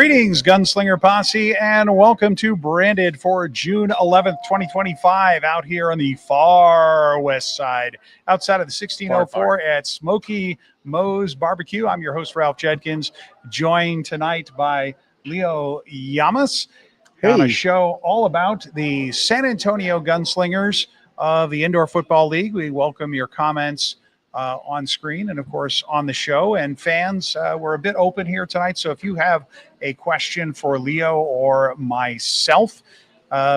Greetings, Gunslinger Posse, and welcome to Branded for June 11th, 2025, out here on the far west side, outside of the 1604 at Smokey Moe's Barbecue. I'm your host, Ralph Judkins, joined tonight by Leo Llamas on a show all about the San Antonio Gunslingers of the Indoor Football League. We welcome your comments on screen and, of course, on the show. And fans, we're a bit open here tonight, so if you have a question for Leo or myself,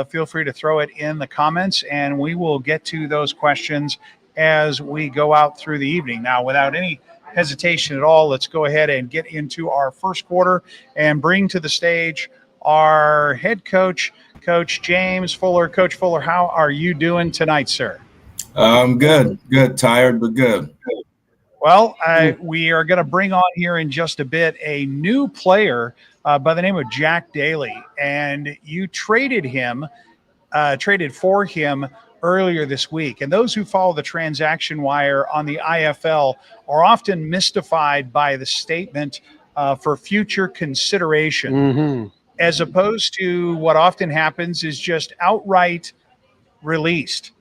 feel free to throw it in the comments, and we will get to those questions as we go out through the evening. Now, without any hesitation at all, let's go ahead and get into our first quarter and bring to the stage our head coach, Coach James Fuller. Coach Fuller, how are you doing tonight, sir? I'm good. Tired, but good. Well, we are going to bring on here in just a bit a new player by the name of Jack Daly, and you traded for him earlier this week. And those who follow the transaction wire on the IFL are often mystified by the statement for future consideration, as opposed to what often happens is just outright released.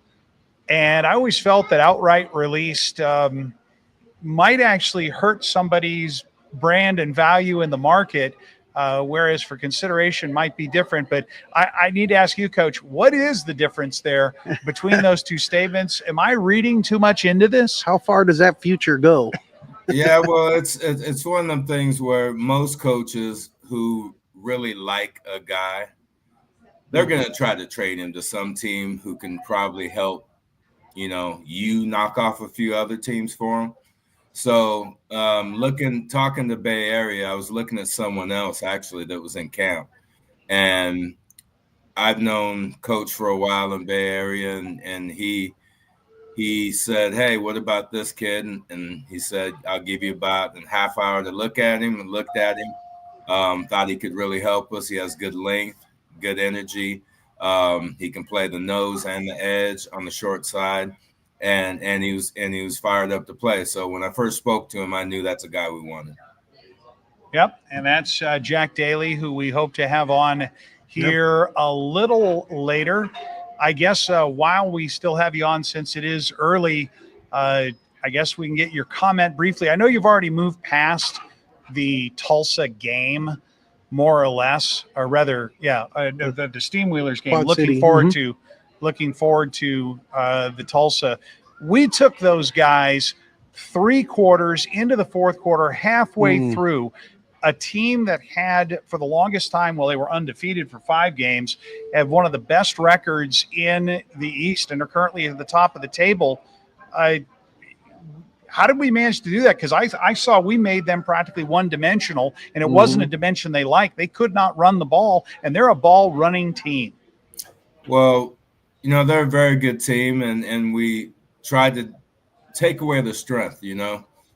And I always felt that outright released might actually hurt somebody's brand and value in the market, whereas for consideration might be different. But I need to ask you, Coach, what is the difference there between those two statements? Am I reading too much into this? How far does that future go? Yeah, well, it's one of them things where most coaches who really like a guy, they're going to try to trade him to some team who can probably help, you knock off a few other teams for him. So talking to Bay Area, I was looking at someone else actually that was in camp, and I've known Coach for a while in Bay Area, and he said, "Hey, what about this kid?" And he said, "I'll give you about a half hour to look at him." And looked at him, thought he could really help us. He has good length, good energy. He can play the nose and the edge on the short side. And he was fired up to play. So when I first spoke to him, I knew that's a guy we wanted. Yep, and that's Jack Daly, who we hope to have on here a little later. I guess while we still have you on, since it is early, I guess we can get your comment briefly. I know you've already moved past the Tulsa game, more or less, or rather, the Steamwheelers game. Looking forward to the Tulsa. We took those guys 3 quarters into the fourth quarter, halfway through, a team that had, for the longest time, they were undefeated for 5 games, have one of the best records in the East and are currently at the top of the table. How did we manage to do that? Because I saw we made them practically one-dimensional, and it wasn't a dimension they liked. They could not run the ball, and they're a ball-running team. Well, they're a very good team, and we tried to take away their strength,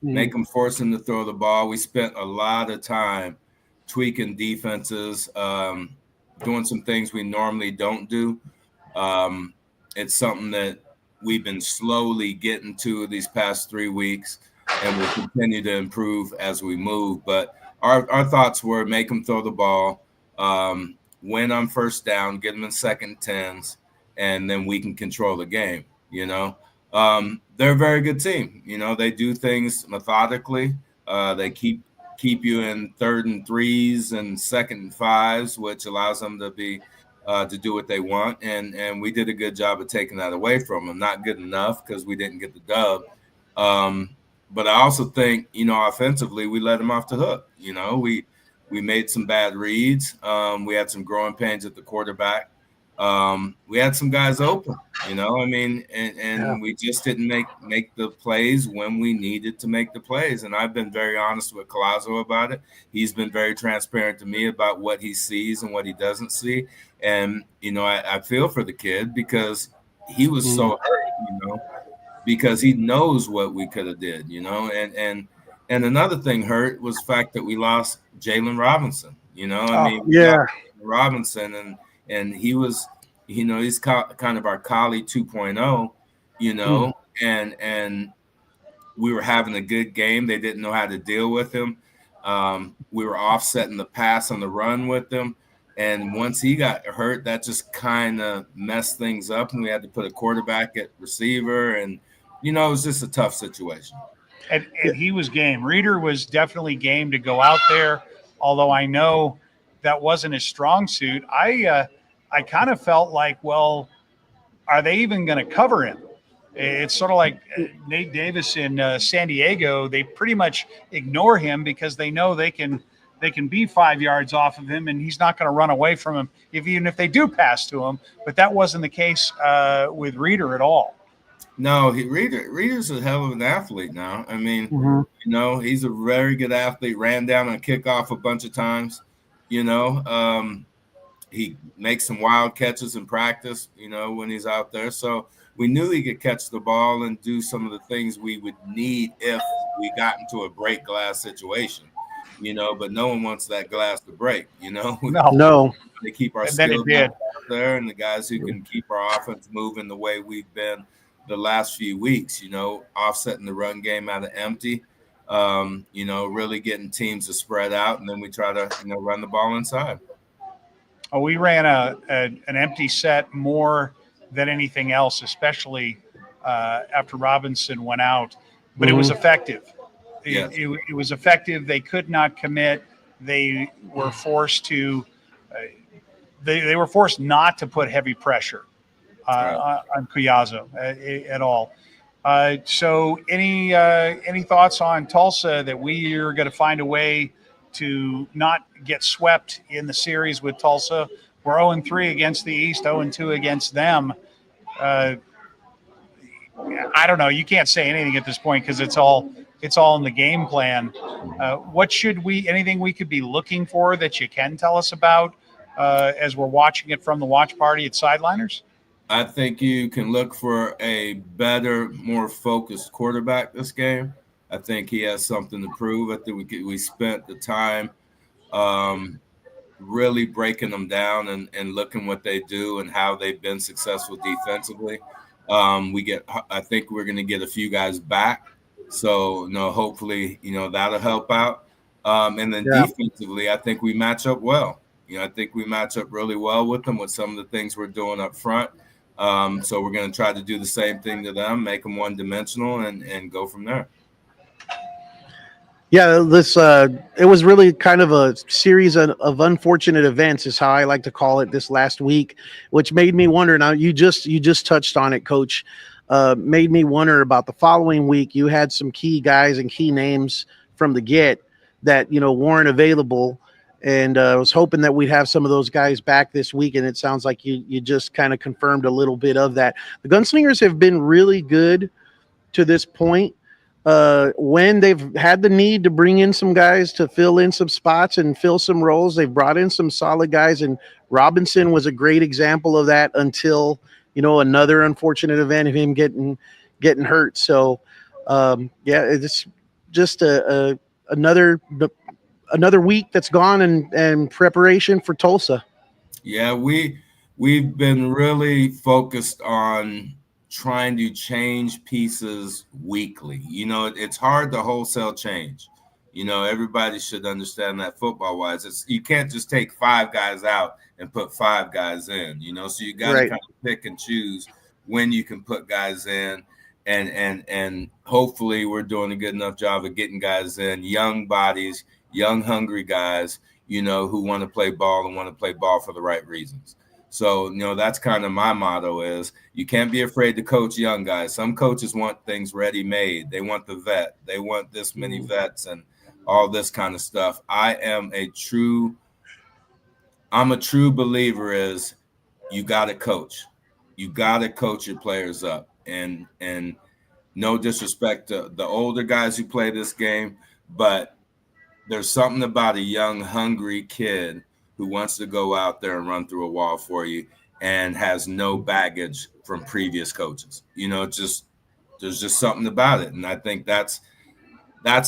make them force them to throw the ball. We spent a lot of time tweaking defenses, doing some things we normally don't do. It's something that we've been slowly getting to these past 3 weeks, and we'll continue to improve as we move. But our thoughts were make them throw the ball, win on first down, get them in second tens, and then we can control the game. They're a very good team. They do things methodically. They keep you in 3rd and 3s and 2nd and 5s, which allows them to be to do what they want. And we did a good job of taking that away from them. Not good enough because we didn't get the dub. But I also think, offensively, we let them off the hook. We made some bad reads. We had some growing pains at the quarterback. We had some guys open, we just didn't make the plays when we needed to make the plays. And I've been very honest with Collazo about it. He's been very transparent to me about what he sees and what he doesn't see. And, I feel for the kid because he was so hurt, because he knows what we could have did, and another thing hurt was the fact that we lost Jalen Robinson, Robinson and he was, he's kind of our collie 2.0, and we were having a good game. They didn't know how to deal with him. We were offsetting the pass on the run with him. And once he got hurt, that just kind of messed things up. And we had to put a quarterback at receiver. And, it was just a tough situation. And he was game. Reeder was definitely game to go out there, although I know that wasn't his strong suit. I kind of felt like, well, are they even going to cover him? It's sort of like Nate Davis in San Diego. They pretty much ignore him because they know they can be 5 yards off of him, and he's not going to run away from him, even if they do pass to him. But that wasn't the case with Reeder at all. No, Reeder's a hell of an athlete now. I mean, he's a very good athlete. Ran down on kickoff a bunch of times. He makes some wild catches in practice, when he's out there. So we knew he could catch the ball and do some of the things we would need if we got into a break glass situation, but no one wants that glass to break, No. They keep our skills out there and the guys who can keep our offense moving the way we've been the last few weeks, offsetting the run game out of empty, really getting teams to spread out. And then we try to, run the ball inside. Oh, we ran an empty set more than anything else, especially after Robinson went out. But it was effective. Yes. It was effective. They could not commit. They were forced to. They were forced not to put heavy pressure on Collazo at all. So, any thoughts on Tulsa that we are going to find a way to not get swept in the series with Tulsa? We're 0-3 against the East, 0-2 against them. I don't know. You can't say anything at this point because it's all in the game plan. What should anything we could be looking for that you can tell us about as we're watching it from the watch party at Sideliners? I think you can look for a better, more focused quarterback this game. I think he has something to prove. I think we spent the time really breaking them down and looking what they do and how they've been successful defensively. I think we're going to get a few guys back. So, hopefully, that'll help out. And then defensively, I think we match up well. I think we match up really well with them with some of the things we're doing up front. So we're going to try to do the same thing to them, make them one-dimensional, and go from there. Yeah, it was really kind of a series of unfortunate events, is how I like to call it, this last week, which made me wonder. Now, you just touched on it, Coach. Made me wonder about the following week. You had some key guys and key names from the get that weren't available, and I was hoping that we'd have some of those guys back this week. And it sounds like you just kind of confirmed a little bit of that. The Gunslingers have been really good to this point. When they've had the need to bring in some guys to fill in some spots and fill some roles, they've brought in some solid guys, and Robinson was a great example of that until, another unfortunate event of him getting hurt. So, it's just another week that's gone in preparation for Tulsa. Yeah, we've been really focused on trying to change pieces weekly. It's hard to wholesale change. Everybody should understand that football-wise. You can't just take 5 guys out and put 5 guys in, so you got to kind of pick and choose when you can put guys in. And hopefully we're doing a good enough job of getting guys in, young bodies, young, hungry guys, who want to play ball and want to play ball for the right reasons. So, that's kind of my motto is you can't be afraid to coach young guys. Some coaches want things ready-made. They want the vet. They want this many vets and all this kind of stuff. I'm a true believer is you got to coach. You got to coach your players up. And no disrespect to the older guys who play this game, but there's something about a young, hungry kid who wants to go out there and run through a wall for you and has no baggage from previous coaches. There's just something about it. And I think that's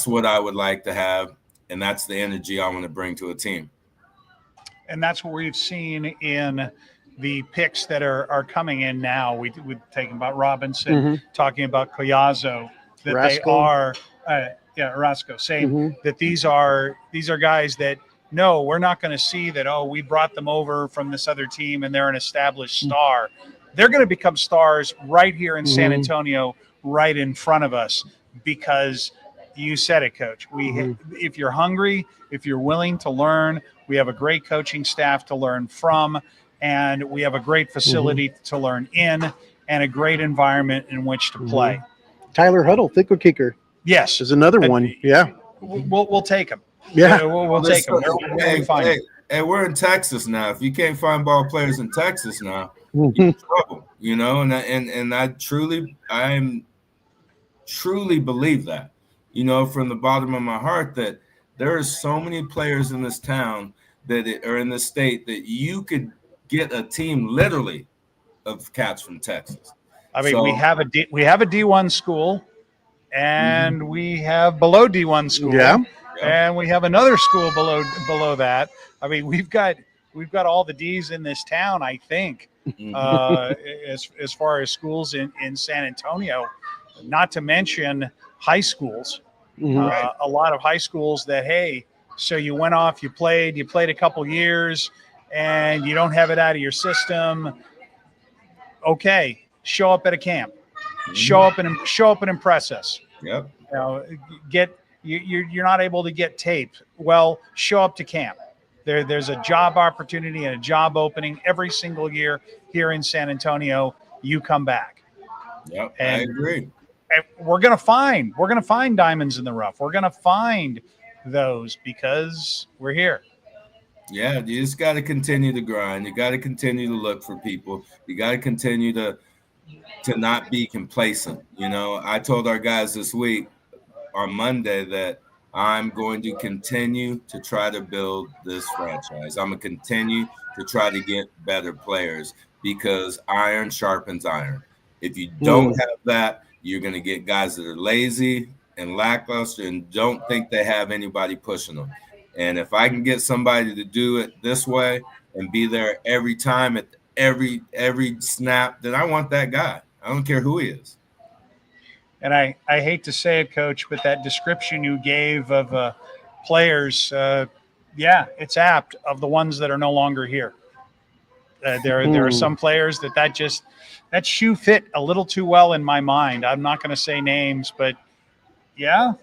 what I would like to have. And that's the energy I want to bring to a team. And that's what we've seen in the picks that are coming in now. We're talking about Robinson, talking about Collazo, that Rascal. They are Orozco, saying Mhm. that these are guys that no, we're not going to see that. Oh, we brought them over from this other team and they're an established star. They're going to become stars right here in San Antonio, right in front of us, because you said it, Coach. If you're hungry, if you're willing to learn, we have a great coaching staff to learn from, and we have a great facility to learn in, and a great environment in which to play. Tyler Huddle, thicker kicker, Yes, is another one. Yeah, we'll take him. yeah. We'll take them. Where we find them. Hey, we're in Texas now. If you can't find ball players in Texas now, you're Mhm. in trouble. You know, and I am truly believe that. You know, from the bottom of my heart, that there are so many players in this town or in this state that you could get a team literally of cats from Texas. I mean, we have a D1 school, and we have below D1 school, Yeah. and we have another school below that. I mean, we've got all the D's in this town, I think, as far as schools in San Antonio, not to mention high schools. A lot of high schools that, hey, so you went off, you played a couple years, and you don't have it out of your system. Okay, show up at a camp. Show up and impress us. Yep. You know, you're not able to get tape. Well, show up to camp. There's a job opportunity and a job opening every single year here in San Antonio. You come back. Yep. And, I agree. and we're gonna find diamonds in the rough. We're gonna find those because we're here. Yeah, you just got to continue to grind. You got to continue to look for people. You got to continue to not be complacent. You know, I told our guys this week on Monday that I'm going to continue to try to build this franchise. I'm going to continue to try to get better players because iron sharpens iron. If you don't have that, you're going to get guys that are lazy and lackluster and don't think they have anybody pushing them. And if I can get somebody to do it this way and be there every time at every snap, then I want that guy. I don't care who he is. And I hate to say it, Coach, but that description you gave of players, it's apt of the ones that are no longer here. There are some players that shoe fit a little too well in my mind. I'm not going to say names, but it's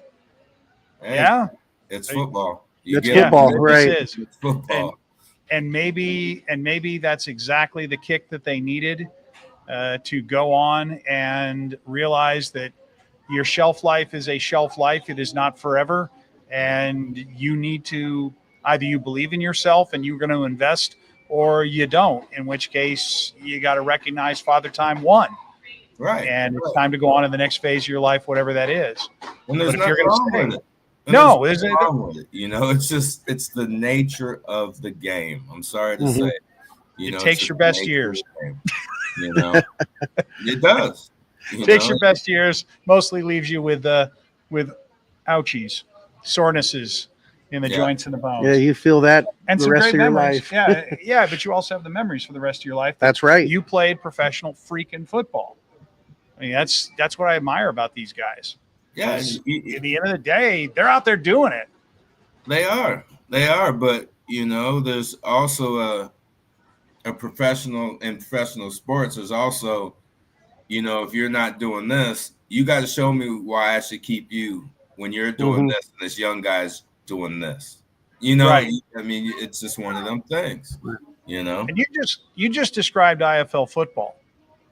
football. It's football, right? It's football. And maybe that's exactly the kick that they needed to go on and realize that your shelf life is a shelf life. It is not forever. And you need to either you believe in yourself and you're going to invest or you don't, in which case you got to recognize Father Time won. Right. And it's time to go on to the next phase of your life, whatever that is. And there's but if you're going to stay, no, there's wrong with it. You know, it's the nature of the game. I'm sorry to say. It takes your best years. You know, it does. Takes your best years. Mostly leaves you with ouchies, sorenesses in the joints and the bones. Yeah, you feel that and the some rest great of your memories. life. Yeah, but you also have the memories for the rest of your life. That's right. You played professional freaking football. I mean, that's what I admire about these guys. Yeah. At the end of the day, they're out there doing it. They are. But you know, there's also a professional sports. There's also, you know, if you're not doing this, you got to show me why I should keep you when you're doing this and this young guy's doing this. You know, right. I mean, it's just one of them things, you know. And you just described IFL football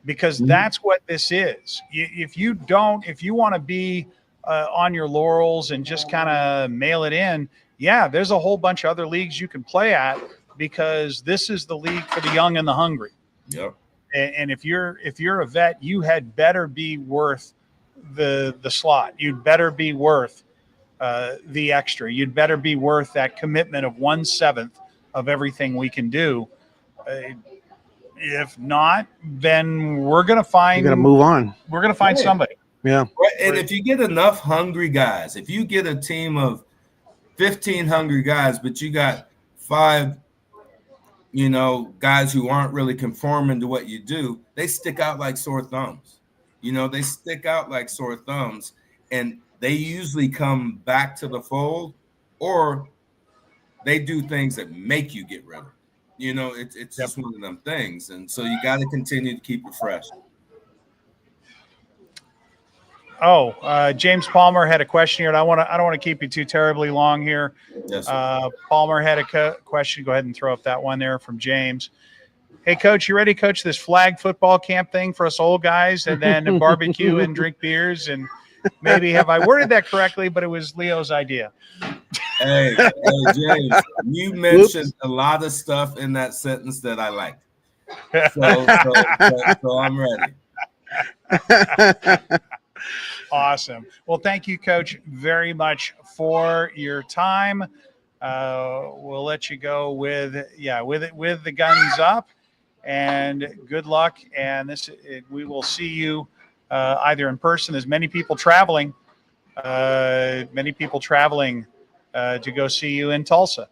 because that's what this is. If you want to be on your laurels and just kind of mail it in, there's a whole bunch of other leagues you can play at because this is the league for the young and the hungry. Yep. And if you're a vet, you had better be worth the slot. You'd better be worth the extra. You'd better be worth that commitment of 1/7 of everything we can do. If not, then we're going to move on. We're going to find somebody. Yeah. And if you get enough hungry guys, if you get a team of 15 hungry guys, but you got 5, you know, guys who aren't really conforming to what you do, they stick out like sore thumbs. You know, they stick out like sore thumbs. and they usually come back to the fold, or they do things that make you get rid of it. You know, it's just one of them things, and so you got to continue to keep it fresh. James Palmer had a question here, and I don't want to keep you too terribly long here. Yes, Palmer had a question. Go ahead and throw up that one there from James. Hey, Coach, you ready to coach this flag football camp thing for us old guys, and then barbecue and drink beers, and maybe have I worded that correctly? But it was Leo's idea. Hey, James, you mentioned a lot of stuff in that sentence that I liked. So I'm ready. Awesome. Well, thank you, Coach, very much for your time. We'll let you go with the guns up, and good luck. And we will see you either in person. There's many people traveling to go see you in Tulsa,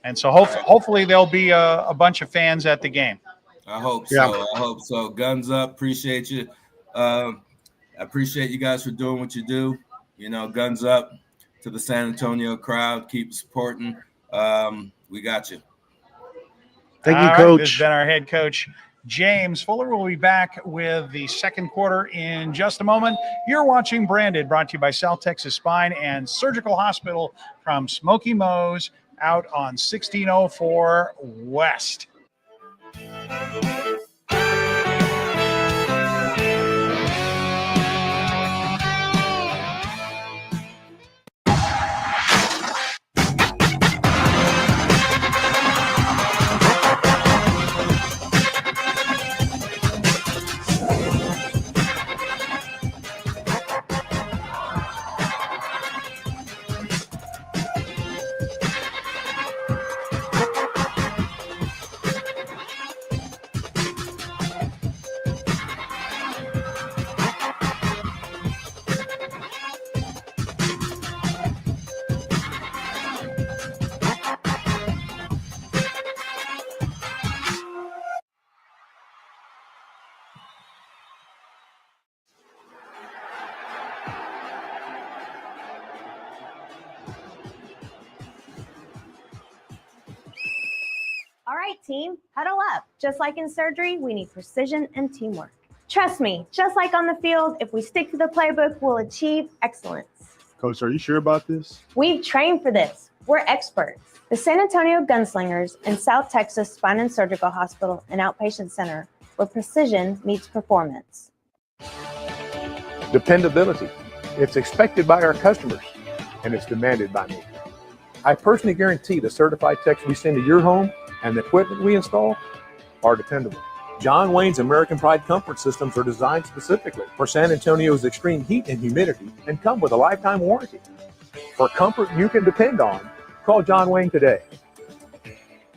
and so hopefully there'll be a bunch of fans at the game. I hope so. I hope so. Guns up. Appreciate you. I appreciate you guys for doing what you do. You know, guns up to the San Antonio crowd. Keep supporting. We got you. Thank you, Coach. This has been our head coach, James Fuller. We'll be back with the second quarter in just a moment. You're watching Branded, brought to you by South Texas Spine and Surgical Hospital from Smokey Moe's out on 1604 West. All right, team, huddle up. Just like in surgery, we need precision and teamwork. Trust me, just like on the field, if we stick to the playbook, we'll achieve excellence. Coach, are you sure about this? We've trained for this. We're experts. The San Antonio Gunslingers and South Texas Spine and Surgical Hospital and Outpatient Center, where precision meets performance. Dependability. It's expected by our customers, and it's demanded by me. I personally guarantee the certified techs we send to your home and the equipment we install are dependable. John Wayne's American Pride comfort systems are designed specifically for San Antonio's extreme heat and humidity and come with a lifetime warranty. For comfort you can depend on, call John Wayne today.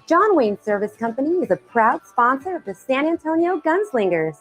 John Wayne Service Company is a proud sponsor of the San Antonio Gunslingers.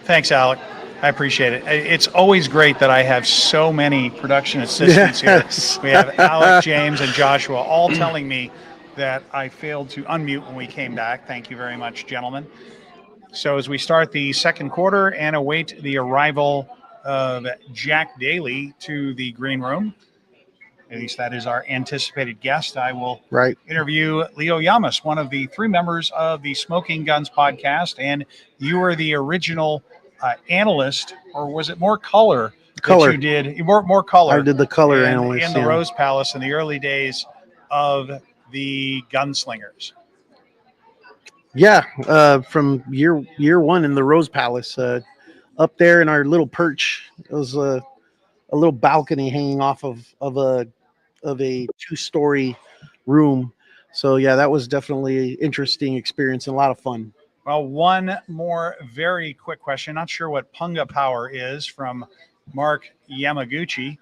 Thanks, Alec. I appreciate it. It's always great that I have so many production assistants here. We have Alec, James, and Joshua all telling me that I failed to unmute when we came back. Thank you very much, gentlemen. So as we start the second quarter and await the arrival of Jack Daly to the green room, at least that is our anticipated guest, I will interview Leo Llamas, one of the three members of the Smoking Guns podcast. And you were the original analyst, or was it more color? That you did more color. I did the color analyst in the Rose Palace in the early days of the Gunslingers. Yeah, from year one in the Rose Palace, up there in our little perch, it was a little balcony hanging off of a 2-story room. So yeah, that was definitely an interesting experience and a lot of fun. Well, one more very quick question. Not sure what Punga Power is from Mark Yamaguchi.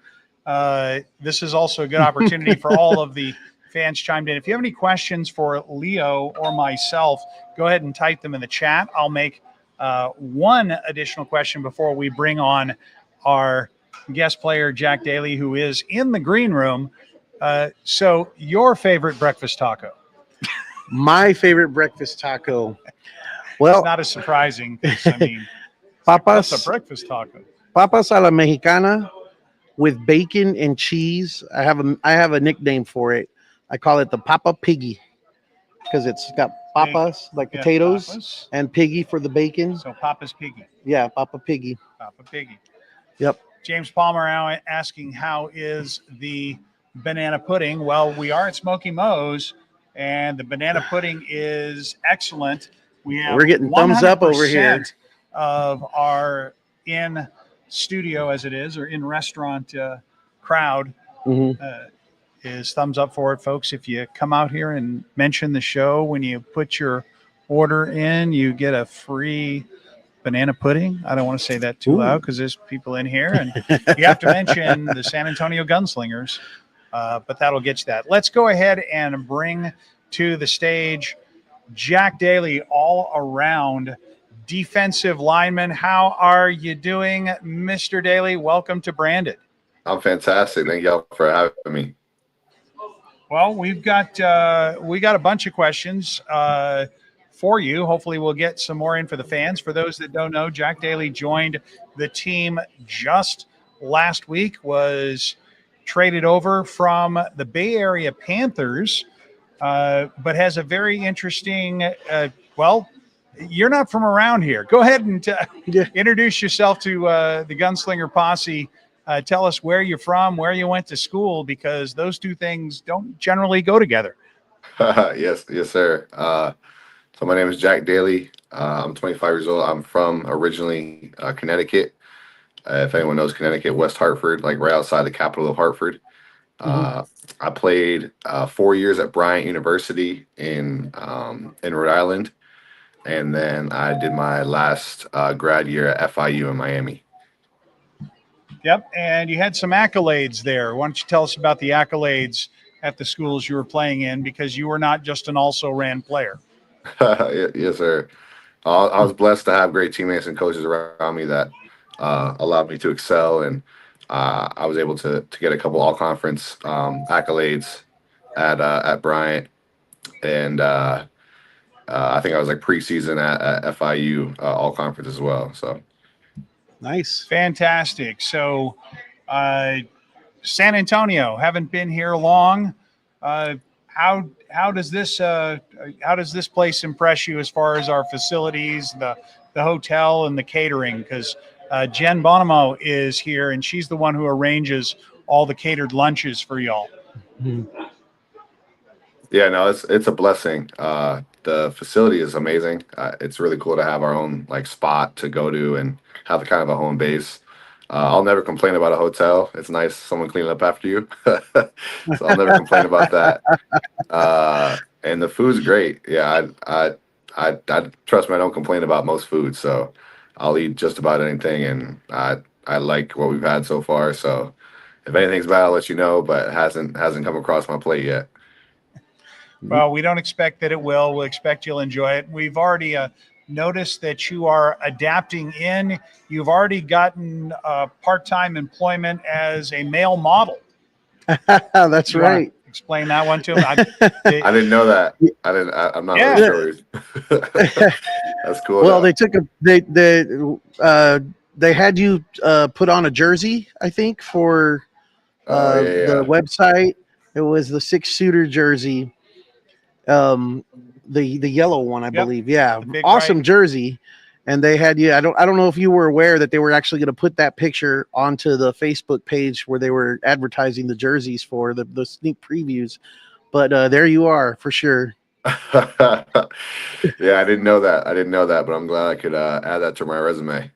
This is also a good opportunity for all of the fans chimed in. If you have any questions for Leo or myself, go ahead and type them in the chat. I'll make one additional question before we bring on our guest player, Jack Daly, who is in the green room. So your favorite breakfast taco? My favorite breakfast taco. It's Well, not as surprising. 'Cause, I mean, papas, what's a breakfast taco? papas a la mexicana with bacon and cheese. I have a nickname for it. I call it the Papa Piggy because it's got papas like Yeah, potatoes papas. and piggy for the bacon. So Papa's Piggy. Yeah, Papa Piggy. Papa Piggy. Yep. James Palmer asking, how is the banana pudding? Well, we are at Smokey Moe's, and the banana pudding is excellent. We're getting thumbs up over here. 100% of our in studio, as it is, or in restaurant crowd is thumbs up for it, folks. If you come out here and mention the show when you put your order in, you get a free banana pudding. I don't want to say that too loud because there's people in here, and you have to mention the San Antonio Gunslingers, but that'll get you that. Let's go ahead and bring to the stage Jack Daly, all around defensive lineman. How are you doing, Mr. Daly? Welcome to Branded. I'm fantastic. Thank y'all for having me. Well, we got a bunch of questions for you. Hopefully we'll get some more in for the fans. For those that don't know, Jack Daly joined the team just last week, was traded over from the Bay Area Panthers, but has a very interesting, well, you're not from around here. Go ahead and introduce yourself to the Gunslinger Posse. Tell us where you're from, where you went to school, because those two things don't generally go together. Yes, sir. So my name is Jack Daly. I'm 25 years old. I'm from originally Connecticut. If anyone knows Connecticut, West Hartford, like right outside the capital of Hartford. I played 4 years at Bryant University in Rhode Island, and then I did my last grad year at FIU in Miami. Yep, and you had some accolades there. Why don't you tell us about the accolades at the schools you were playing in, because you were not just an also-ran player. Yes, sir. I was blessed to have great teammates and coaches around me that allowed me to excel, and I was able to get a couple all-conference accolades at Bryant, and I think I was like preseason at FIU all-conference as well. So nice, fantastic. So San Antonio, haven't been here long. How does this place impress you as far as our facilities, the hotel, and the catering? Because Jen Bonomo is here, and she's the one who arranges all the catered lunches for y'all. Yeah, no, it's a blessing. The facility is amazing. It's really cool to have our own like spot to go to and have a kind of a home base. I'll never complain about a hotel. It's nice someone cleaning up after you. So I'll never complain about that. And the food's great. Yeah, I trust me, I don't complain about most food. So I'll eat just about anything, and I like what we've had so far. So if anything's bad, I'll let you know, but it hasn't come across my plate yet. Well, we don't expect that it will. We'll expect you'll enjoy it. We've already noticed that you are adapting in. You've already gotten part-time employment as a male model. That's right. Explain that one to him. I didn't know that. I'm not really sure. That's cool. Well, they had you put on a jersey, I think, for the website. It was the 6-suiter jersey. The yellow one, I believe. Yeah. Awesome jersey. And they had you. I don't know if you were aware that they were actually going to put that picture onto the Facebook page where they were advertising the jerseys for the sneak previews. But there you are for sure. Yeah, I didn't know that. But I'm glad I could add that to my resume.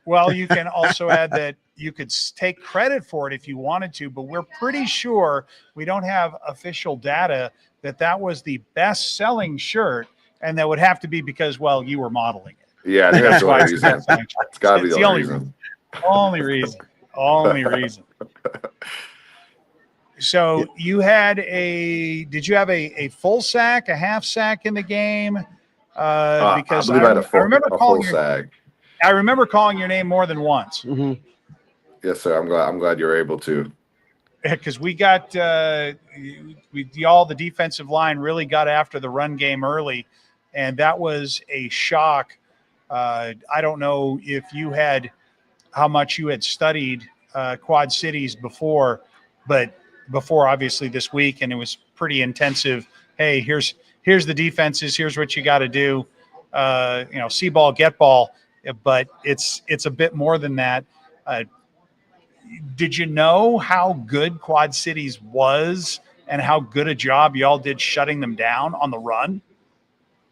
Well, you can also add that you could take credit for it if you wanted to, but we're pretty sure, we don't have official data, that was the best-selling shirt And that would have to be because, well, you were modeling it. Yeah, I think that's the only That's reason. why It's got to be it's the only reason. Only reason. Only reason. So you had did you have a full sack, a half sack in the game? Because I believe I had I remember a calling full sack. I remember calling your name more than once. Mhm. Yes, sir. I'm glad you were able to. Because we got all the defensive line really got after the run game early, and that was a shock. I don't know if you had how much you had studied Quad Cities before, but before obviously this week, and it was pretty intensive. Hey, here's the defenses. Here's what you got to do. See ball, get ball, but it's a bit more than that. Did you know how good Quad Cities was and how good a job y'all did shutting them down on the run?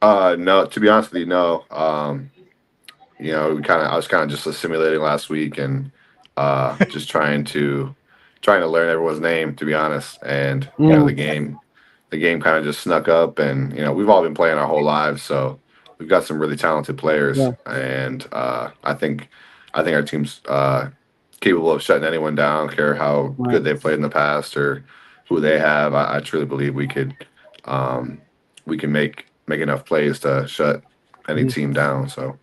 No, to be honest with you, no. I was kind of just assimilating last week and just trying to learn everyone's name, to be honest. And the game kind of just snuck up, and we've all been playing our whole lives, so we've got some really talented players, and I think our team's capable of shutting anyone down. I don't care how good they've played in the past or who they have. I truly believe we can make enough plays to shut any team down. So.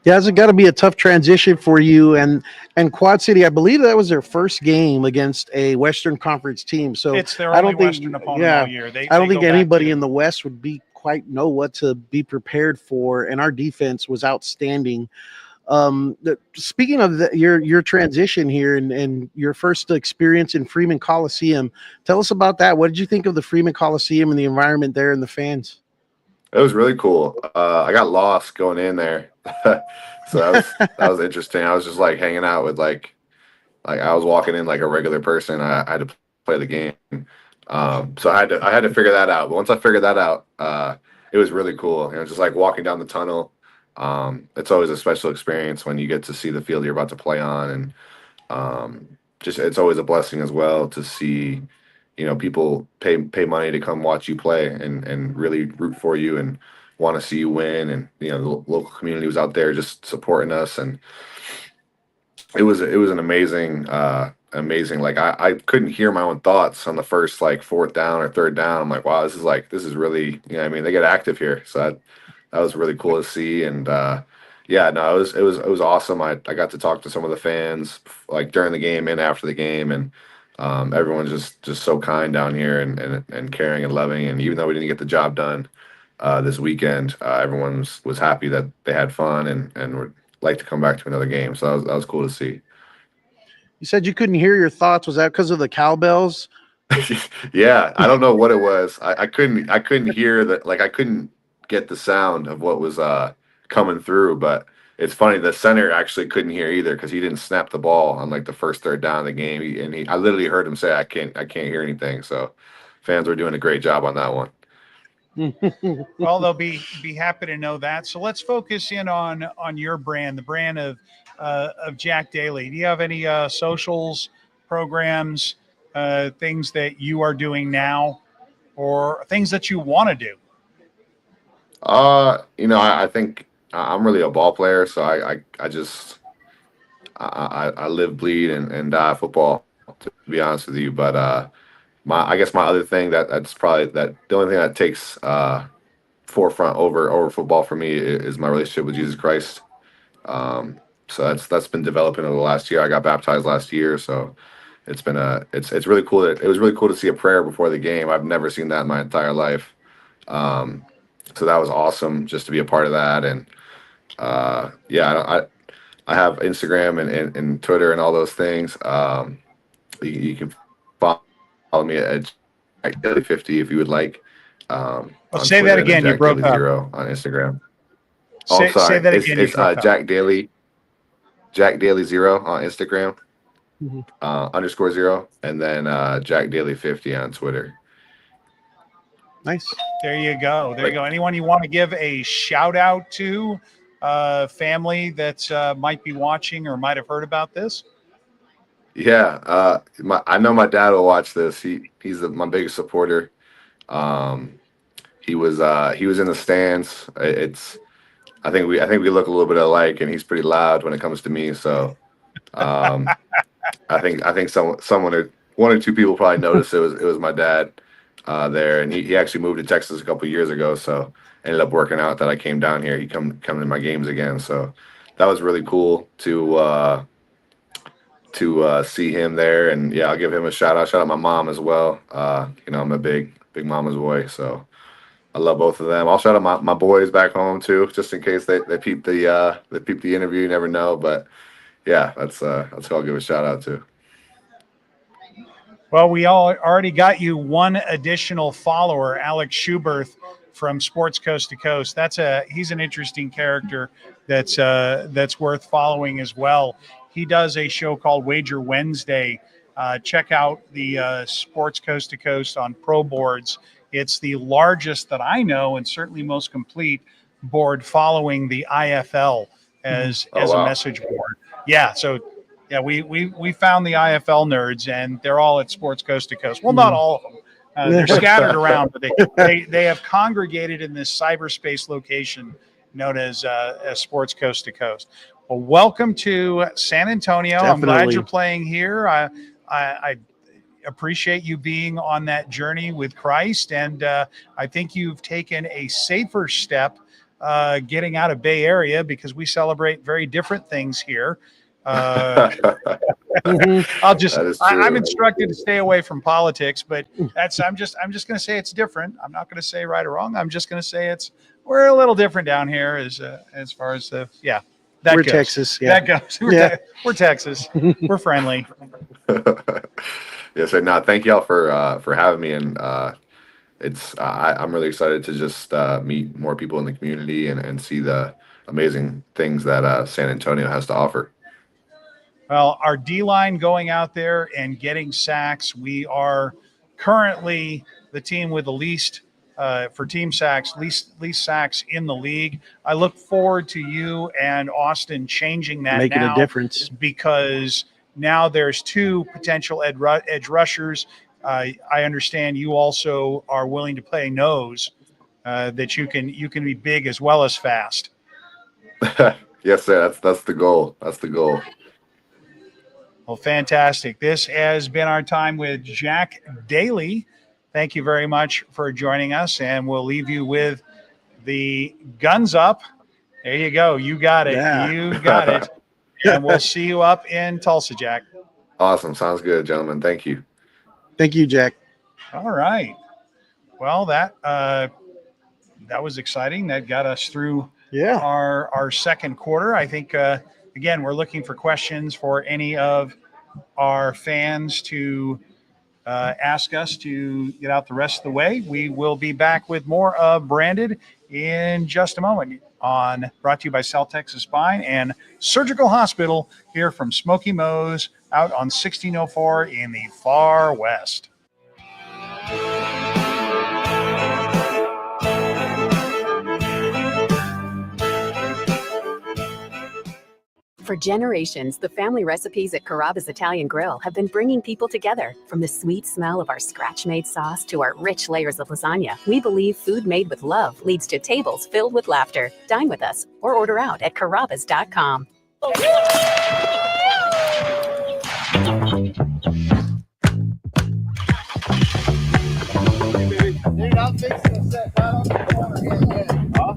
Yeah, it's got to be a tough transition for you. And Quad City, I believe that was their first game against a Western Conference team. So it's their only Western opponent all year. I don't think anybody in the West would quite know what to be prepared for. And our defense was outstanding. Speaking of your transition here and your first experience in Freeman Coliseum, tell us about that. What did you think of the Freeman Coliseum and the environment there and the fans? It was really cool. I got lost going in there, so that was interesting. I was just like hanging out with like I was walking in like a regular person. I had to play the game, so I had to figure that out. But once I figured that out, it was really cool. Just like walking down the tunnel. It's always a special experience when you get to see the field you're about to play on, and just it's always a blessing as well to see. People pay money to come watch you play and really root for you and want to see you win. And the local community was out there just supporting us, and it was an amazing. Like I couldn't hear my own thoughts on the first like fourth down or third down. I'm like, wow, this is really they get active here. So that was really cool to see. And it was awesome. I got to talk to some of the fans like during the game and after the game, and everyone's just so kind down here and caring and loving. And even though we didn't get the job done this weekend, everyone was happy that they had fun and would like to come back to another game. So that was cool to see. You said you couldn't hear your thoughts. Was that because of the cowbells? Yeah, I don't know what it was. I couldn't hear that. Like I couldn't get the sound of what was coming through, but it's funny, the center actually couldn't hear either because he didn't snap the ball on like the first third down of the game. I literally heard him say, I can't hear anything. So fans were doing a great job on that one. Well, they'll be happy to know that. So let's focus in on your brand, the brand of Jack Daly. Do you have any socials, programs, things that you are doing now, or things that you want to do? I think I'm really a ball player, so I live, bleed, and die football, to be honest with you. But I guess my other thing that's probably the only thing that takes forefront over football for me is my relationship with Jesus Christ. So that's been developing over the last year. I got baptized last year, so it's been it's really cool. It was really cool to see a prayer before the game. I've never seen that in my entire life. So that was awesome just to be a part of that. And I have Instagram and Twitter and all those things. You can follow me at Jack Daly 50 if you would like. Say that again. You broke up. 0 on Instagram. Say that again. It's Jack Daly 0 on Instagram. _0, and then Jack Daly 50 on Twitter. Nice. There you go. There you go. Anyone you want to give a shout out to, family that might be watching or might have heard about this? Yeah, I know my dad will watch this. He's my biggest supporter. he was in the stands. I think we look a little bit alike, and he's pretty loud when it comes to me. So I think someone one or two people probably noticed it was my dad there, and he actually moved to Texas a couple of years ago. So ended up working out that I came down here. He come to my games again. So that was really cool to see him there. And yeah, I'll give him a shout out. Shout out my mom as well. I'm a big mama's boy, so I love both of them. I'll shout out my boys back home too, just in case they peep the interview. You never know, but yeah, that's who I'll give a shout out to. Well, we all already got you one additional follower, Alex Schuberth from Sports Coast to Coast. He's an interesting character that's worth following as well. He does a show called Wager Wednesday. Check out the Sports Coast to Coast on Pro Boards. It's the largest that I know, and certainly most complete board following the IFL as a message board. Yeah, so yeah, we found the IFL nerds, and they're all at Sports Coast to Coast. Well, not all of them. They're scattered around, but they have congregated in this cyberspace location known as Sports Coast to Coast. Well, welcome to San Antonio. Definitely. I'm glad you're playing here. I appreciate you being on that journey with Christ, and I think you've taken a safer step getting out of Bay Area, because we celebrate very different things here. I'm instructed to stay away from politics, but I'm just going to say it's different. I'm not going to say right or wrong. I'm just going to say we're a little different down here as far as we're goes. Texas. Yeah. That goes. We're Texas. We're friendly. Yes, and no, thank y'all for having me, and I'm really excited to just meet more people in the community and see the amazing things that San Antonio has to offer. Well, our D-line going out there and getting sacks, we are currently the team with the least for team sacks, least sacks in the league. I look forward to you and Austin changing that, making a difference, because now there's two potential edge rushers. I understand you also are willing to play nose, that you can be big as well as fast. Yes, sir. That's the goal. That's the goal. Well, fantastic. This has been our time with Jack Daly. Thank you very much for joining us, and we'll leave you with the guns up. There you go. You got it. Yeah. You got it. And we'll see you up in Tulsa, Jack. Awesome. Sounds good, gentlemen. Thank you. Thank you, Jack. All right. Well, that was exciting. That got us through our second quarter. I think, again, we're looking for questions for any of our fans to ask us to get out the rest of the way. We will be back with more of Branded in just a moment brought to you by South Texas Spine and Surgical Hospital here from Smokey Moe's out on 1604 in the far west. For generations, the family recipes at Carrabba's Italian Grill have been bringing people together. From the sweet smell of our scratch-made sauce to our rich layers of lasagna, we believe food made with love leads to tables filled with laughter. Dine with us or order out at Carrabba's.com. Dude, I'm fixing to set right on the corner here. Huh?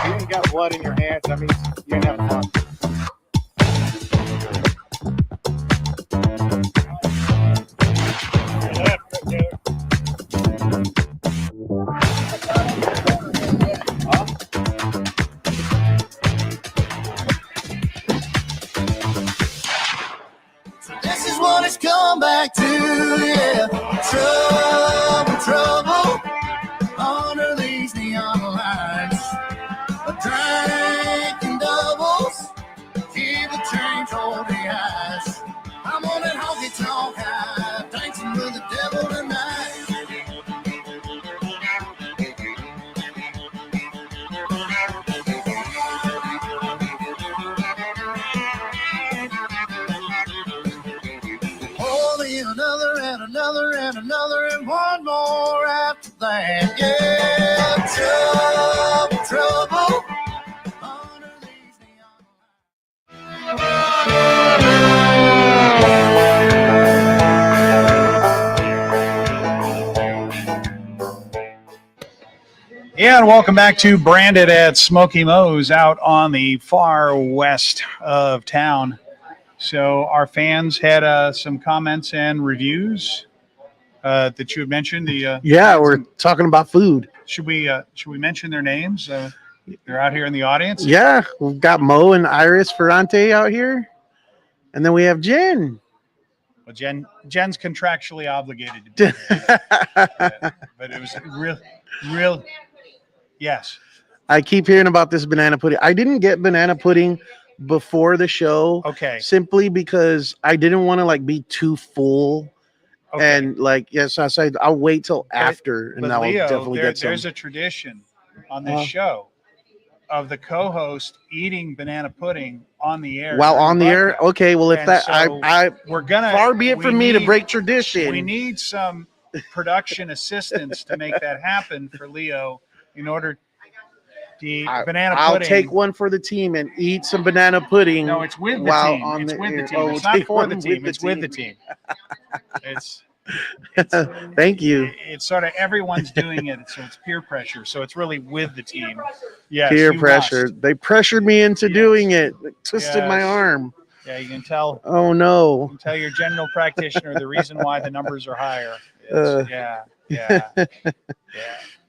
You ain't got blood in your hands. That means you ain't having fun. This is what it's come back to, yeah. Trouble under these neon lights. A drink and doubles that. Yeah, trouble underneath the And welcome back to Branded at Smokey Moe's out on the far west of town. So our fans had some comments and reviews that you had mentioned. We're talking about food. Should we mention their names? They're out here in the audience. Yeah, we've got Mo and Iris Ferrante out here, and then we have Jen. Well, Jen's contractually obligated to be here. But it was real. Yes. I keep hearing about this banana pudding. I didn't get banana pudding before the show. Okay. Simply because I didn't want to like be too full. Okay. And like, yes, I said I'll wait till after, and I'll Leo, definitely get some. There's a tradition on this show of the co-host eating banana pudding on the air. While on the air? Okay, well, if And that, so we're gonna. Far be it from me to break tradition. We need some production assistance to make that happen for Leo in order to eat banana pudding. I'll take one for the team and eat some banana pudding. No, it's with the while team. on It's the with the air. team. Oh, It's we'll not take for one the with team. the It's with the team. team. It's Thank you. It's sort of everyone's doing it, so it's peer pressure. So it's really with the team. Yes, Peer you pressure. must. They pressured me into Yes. doing it. They twisted my Yes. arm. Yeah, you can tell. Oh no. You can tell your general practitioner the reason why the numbers are higher. Yeah.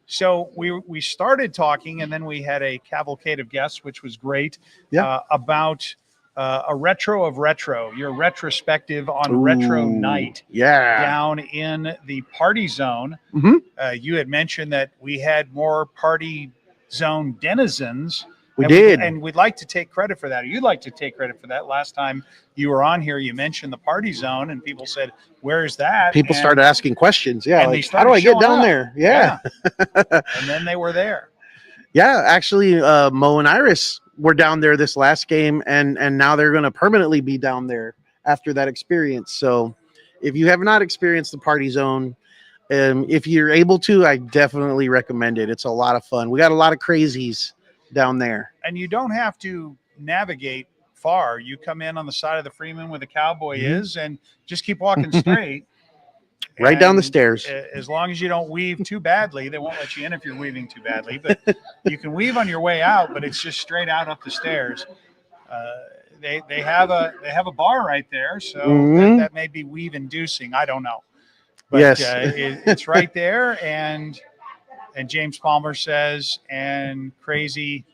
So we started talking, and then we had a cavalcade of guests, which was great. Yeah. About a retro of retro, your retrospective on retro night. Yeah. Down in the party zone. Mhm. You had mentioned that we had more party zone denizens. We did. And we'd like to take credit for that. You'd like to take credit for that. Last time you were on here, you mentioned the party zone, and people said, "Where's that?" People started asking questions. Yeah. and they Like, how started do I get showing down up. there? Yeah. And then they were there. Yeah. Actually, Mo and Iris were down there this last game, and now they're going to permanently be down there after that experience. So if you have not experienced the party zone, if you're able to, I definitely recommend it. It's a lot of fun. We got a lot of crazies down there. And you don't have to navigate far. You come in on the side of the Freeman where the cowboy Mhm. is, and just keep walking straight. Right down the And stairs. As long as you don't weave too badly, they won't let you in if you're weaving too badly. But you can weave on your way out, but it's just straight out up the stairs. They have a bar right there, so Mhm. that may be weave inducing. I don't know. But Yes. it's right there, and James Palmer says, and crazy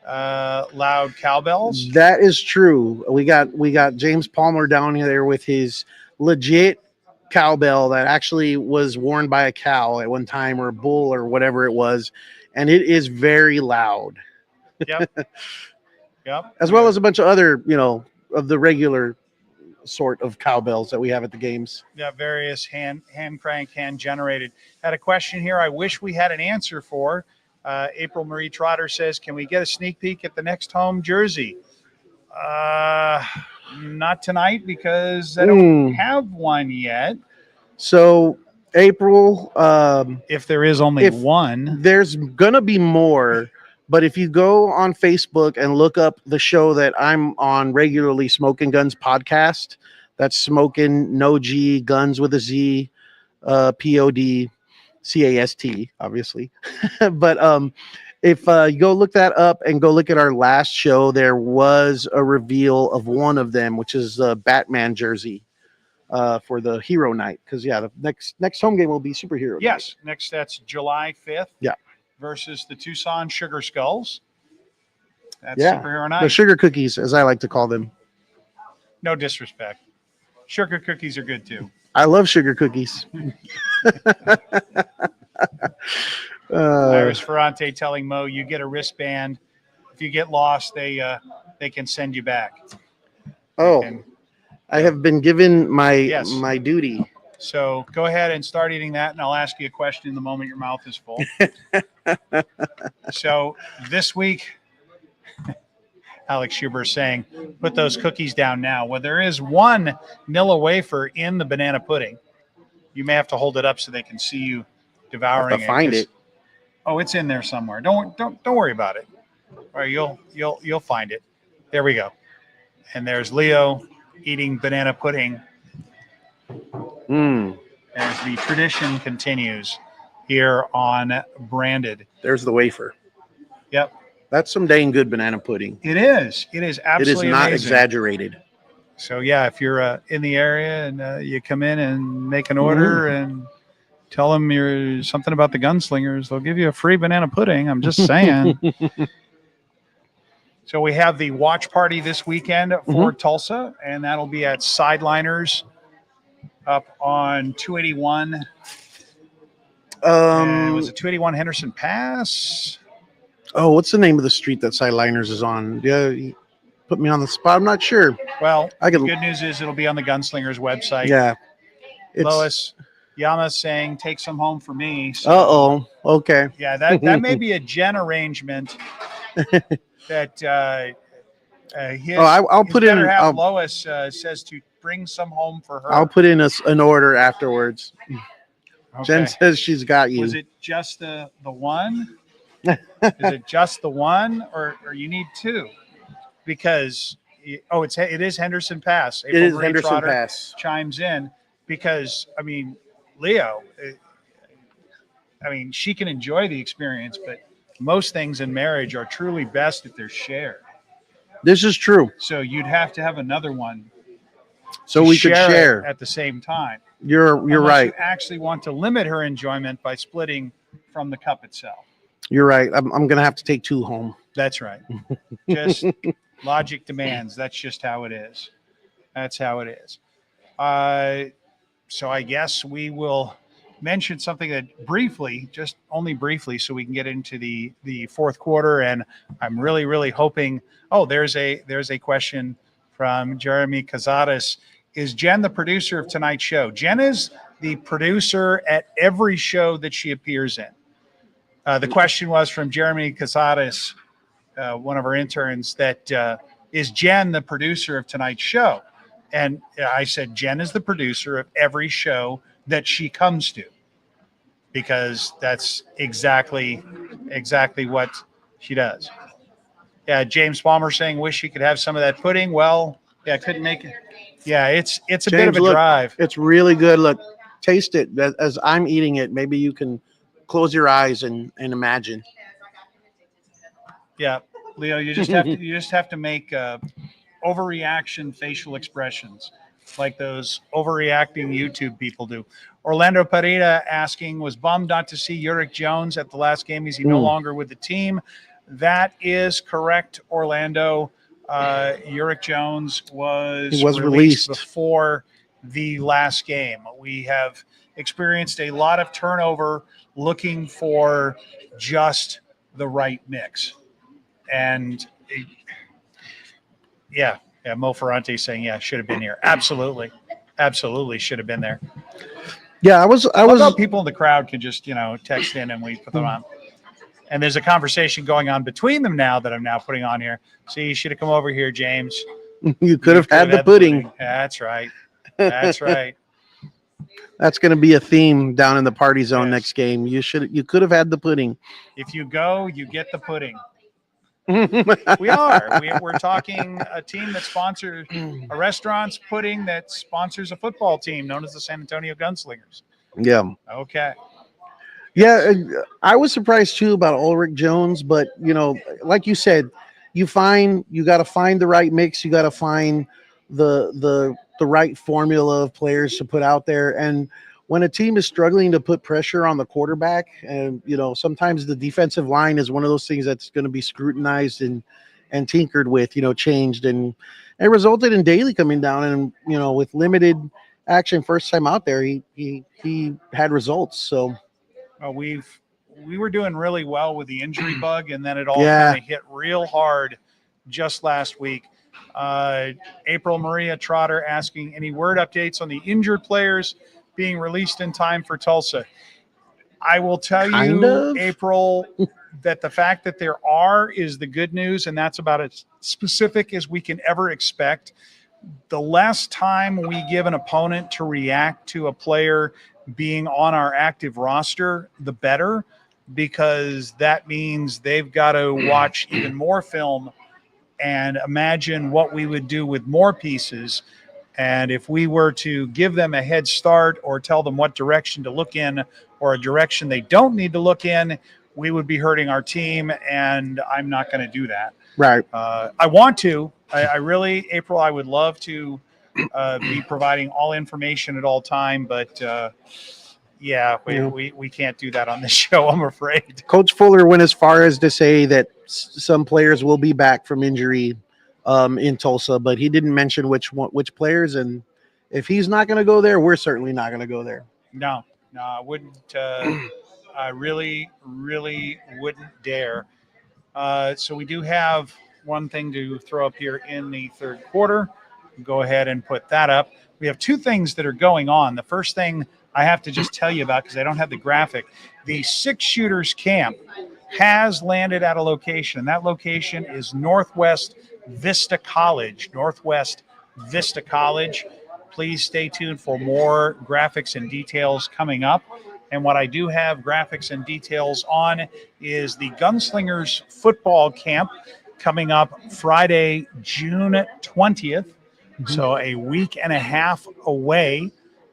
loud cowbells. That is true. We got James Palmer down there with his legit cowbell that actually was worn by a cow at one time, or a bull, or whatever it was, and it is very loud. Yep. As well as a bunch of other, of the regular sort of cowbells that we have at the games. Yeah, various hand crank, hand generated. Had a question here I wish we had an answer for. April Marie Trotter says, can we get a sneak peek at the next home jersey? Not tonight, because I don't have one yet. So April, if there is only one, there's gonna be more. But if you go on Facebook and look up the show that I'm on regularly, Smoking Guns Podcast, that's Smoking No G Guns with a Z, POD CAST, obviously. But if you go look that up and go look at our last show, there was a reveal of one of them, which is a Batman jersey for the Hero Night. Because the next home game will be Superhero Night. Yes, that's July 5th. Yeah. Versus the Tucson Sugar Skulls. That's Yeah, Superhero Night. the sugar cookies, as I like to call them. No disrespect. Sugar cookies are good too. I love sugar cookies. Iris Ferrante telling Mo, you get a wristband. If you get lost, they can send you back. I have been given my duty. So go ahead and start eating that, and I'll ask you a question the moment your mouth is full. So this week, Alex Schubert saying, put those cookies down now. Well, there is one Nilla wafer in the banana pudding. You may have to hold it up so they can see you devouring to find it. Oh, it's in there somewhere. Don't worry about it. All right, you'll find it. There we go. And there's Leo eating banana pudding Mm, as the tradition continues here on Branded. there's the wafer. Yep, That's some dang good banana pudding. it is. It is It is absolutely not amazing. exaggerated. So yeah, if you're in the area and you come in and make an order and tell them you're something about the gunslingers, they'll give you a free banana pudding. I'm just saying. So we have the watch party this weekend for Tulsa, and that'll be at Sideliners up on 281. And was it 281 Henderson Pass? Oh, what's the name of the street that Sideliners is on? Yeah, you put me on the spot. I'm not sure. Well, I the can. good news is it'll be on the Gunslingers website. Yeah. Lois, Llamas saying, take some home for me. So, Okay. yeah, that may be a Jen arrangement that I'll put in. Lois says to bring some home for her. I'll put in an order afterwards. Okay. Jen says she's got you. Was it just the one? Is it just the one, or you need two? Because it is Henderson Pass. It is Henderson Trotter Pass. chimes in because I mean Leo. She can enjoy the experience, but most things in marriage are truly best if they're shared. This is true. So you'd have to have another one, so we could share at the same time. You're right. You actually want to limit her enjoyment by splitting from the cup itself. You're right. I'm gonna have to take two home. That's right. Just logic demands. That's just how it is. That's how it is. So I guess we will mention something that briefly, just only briefly, so we can get into the fourth quarter. And I'm really, really hoping. Oh, there's a question from Jeremy Cazares. Is Jen the producer of tonight's show? Jen is the producer at every show that she appears in. The question was from Jeremy Cazares, one of our interns, that is Jen the producer of tonight's show? And I said, Jen is the producer of every show that she comes to, because that's exactly what she does. Yeah, James Palmer saying, wish you could have some of that pudding. Well, yeah, I couldn't make it. Yeah, it's a James, bit of a drive. It's really good. Look, taste it as I'm eating it. Maybe you can close your eyes and imagine. Yeah, Leo, you just have to make overreaction facial expressions like those overreacting YouTube people do. Orlando Pereira asking, was bummed not to see Uric Jones at the last game. Is he no longer with the team? That is correct, Orlando. Uric Jones was released before the last game. We have experienced a lot of turnover looking for just the right mix. And Mo Ferrante saying, yeah, should have been here. Absolutely should have been there. Yeah, I was people in the crowd can just, text in and we put them on. And there's a conversation going on between them now that I'm now putting on here. See, you should have come over here, James. You could have had the pudding. That's right. That's right. That's going to be a theme down in the party zone next game. You could have had the pudding. If you go, you get the pudding. We're talking a team that sponsors a restaurant's pudding that sponsors a football team known as the San Antonio Gunslingers. Yeah. Okay. Yeah, I was surprised too about Ulrich Jones, but like you said, you got to find the right mix. You got to find the right formula of players to put out there. And when a team is struggling to put pressure on the quarterback, and sometimes the defensive line is one of those things that's going to be scrutinized and tinkered with, changed, and it resulted in Daly coming down and with limited action first time out there, he had results. So. We were doing really well with the injury bug, and then it all kind of hit real hard just last week. April Maria Trotter asking, any word updates on the injured players being released in time for Tulsa? I will tell you, April, that the fact that there are is the good news, and that's about as specific as we can ever expect. The less time we give an opponent to react to a player being on our active roster, the better, because that means they've got to watch even more film and imagine what we would do with more pieces. And if we were to give them a head start or tell them what direction to look in or a direction they don't need to look in, we would be hurting our team. And I'm not going to do that. Right. I want to. I really, April, I would love to be providing all information at all time. But yeah, we can't do that on this show, I'm afraid. Coach Fuller went as far as to say that some players will be back from injury in Tulsa, but he didn't mention which players. And if he's not going to go there, we're certainly not going to go there. No, I wouldn't. I really, really wouldn't dare. So we do have one thing to throw up here in the third quarter. Go ahead and put that up. We have two things that are going on. The first thing I have to just tell you about, because I don't have the graphic, the 6-shooters camp has landed at a location, and that location is Northwest Vista College. Please stay tuned for more graphics and details coming up. And what I do have graphics and details on is the Gunslingers football camp coming up Friday, June 20th. So a week and a half away.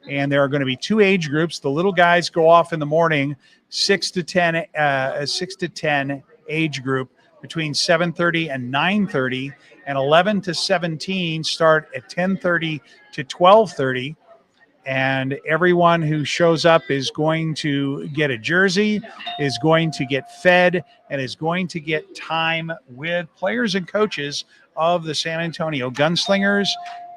And there are going to be 2 age groups. The little guys go off in the morning, 6 to 10 age group between 7:30 and 9:30, and 11 to 17 start at 10:30 to 12:30. And everyone who shows up is going to get a jersey, is going to get fed, and is going to get time with players and coaches of the San Antonio Gunslingers,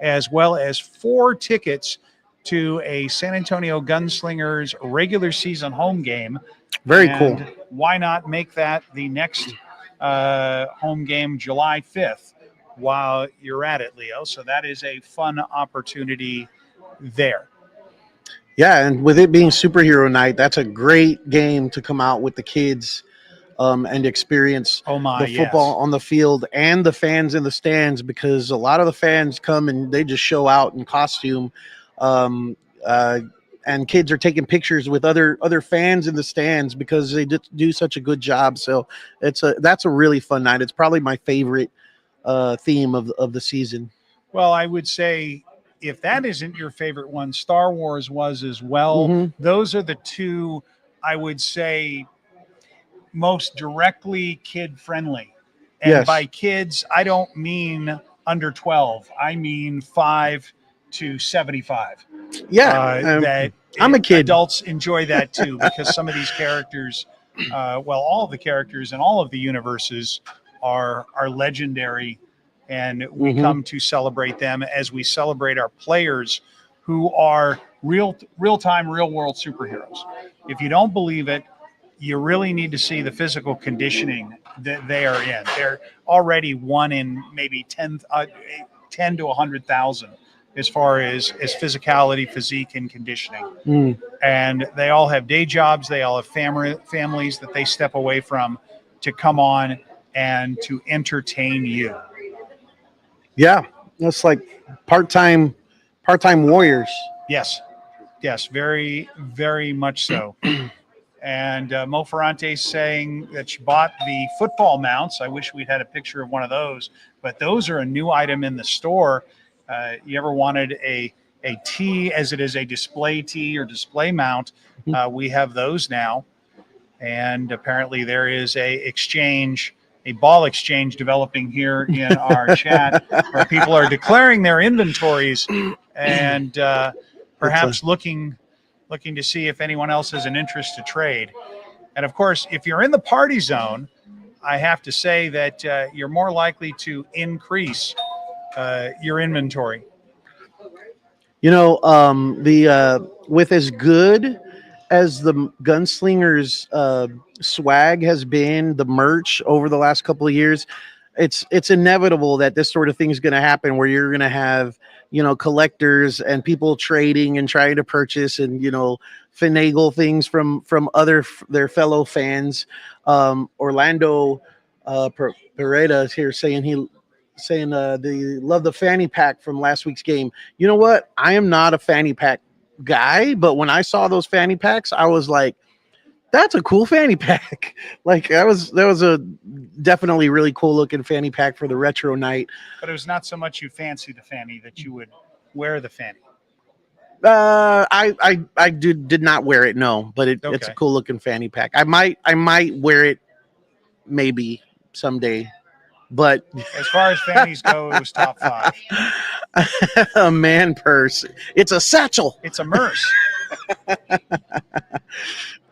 as well as 4 tickets to a San Antonio Gunslingers regular season home game. Very cool. Why not make that the next home game July 5th while you're at it, Leo? So that is a fun opportunity there. Yeah, and with it being superhero night, that's a great game to come out with the kids and experience the football on the field and the fans in the stands, because a lot of the fans come and they just show out in costume. And kids are taking pictures with other fans in the stands because they do such a good job. So that's a really fun night. It's probably my favorite theme of the season. Well, I would say, if that isn't your favorite one, Star Wars was as well. Mm-hmm. Those are the two, I would say, most directly kid friendly. And yes. By kids, I don't mean under 12. I mean 5 to 75. Yeah. That I'm a kid. Adults enjoy that too, because some of these characters, all of the characters in all of the universes are legendary. And we come to celebrate them as we celebrate our players who are real-time, real-world superheroes. If you don't believe it, you really need to see the physical conditioning that they are in. They're already one in maybe 10 to 100,000 as far as physicality, physique, and conditioning. And they all have day jobs. They all have families that they step away from to come on and to entertain you. Yeah, that's like part-time warriors. Yes, very, very much so. And Mo Ferrante's saying that she bought the football mounts. I wish we'd had a picture of one of those, but those are a new item in the store. You ever wanted a tee, as it is a display tee or display mount? We have those now. And apparently there is a ball exchange developing here in our chat, where people are declaring their inventories and perhaps looking to see if anyone else has an interest to trade. And of course, if you're in the party zone, I have to say that you're more likely to increase your inventory. You know, with as good as the Gunslingers swag has been, the merch over the last couple of years, it's inevitable that this sort of thing is going to happen, where you're going to have, collectors and people trading and trying to purchase and, finagle things from their fellow fans. Orlando Pereda is here saying they love the fanny pack from last week's game. You know what? I am not a fanny pack guy, but when I saw those fanny packs, I was like, that's a cool fanny pack. Like that was a definitely really cool looking fanny pack for the retro night. But it was not so much you fancy the fanny that you would wear the fanny. I did not wear it, no, but it's Okay. a cool looking fanny pack. I might wear it maybe someday, but As far as fannies go, it was top 5. a man purse. It's a satchel. It's a merce.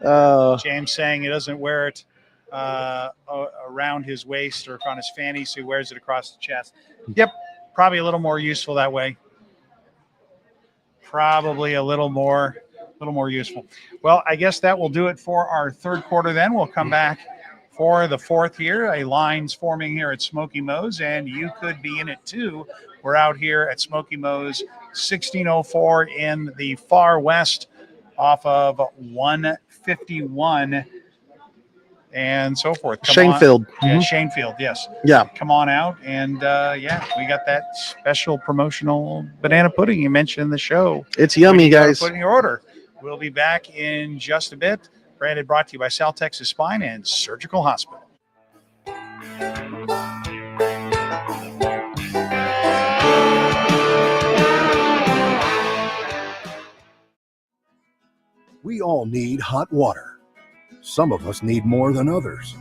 Uh, James saying he doesn't wear it around his waist or on his fanny, so he wears it across the chest. Yep, probably a little more useful that way. Probably a little more useful. Well, I guess that will do it for our third quarter. Then we'll come back for the fourth here. A line's forming here at Smokey Moe's, and you could be in it too. We're out here at Smokey Moe's, 1604 in the far west, off of 151 and so forth. Shanefield. Yeah, Shanefield, yes. Yeah. Come on out. And we got that special promotional banana pudding you mentioned in the show. It's yummy, guys. Put in your order. We'll be back in just a bit. Branded, brought to you by South Texas Spine and Surgical Hospital. We all need hot water. Some of us need more than others.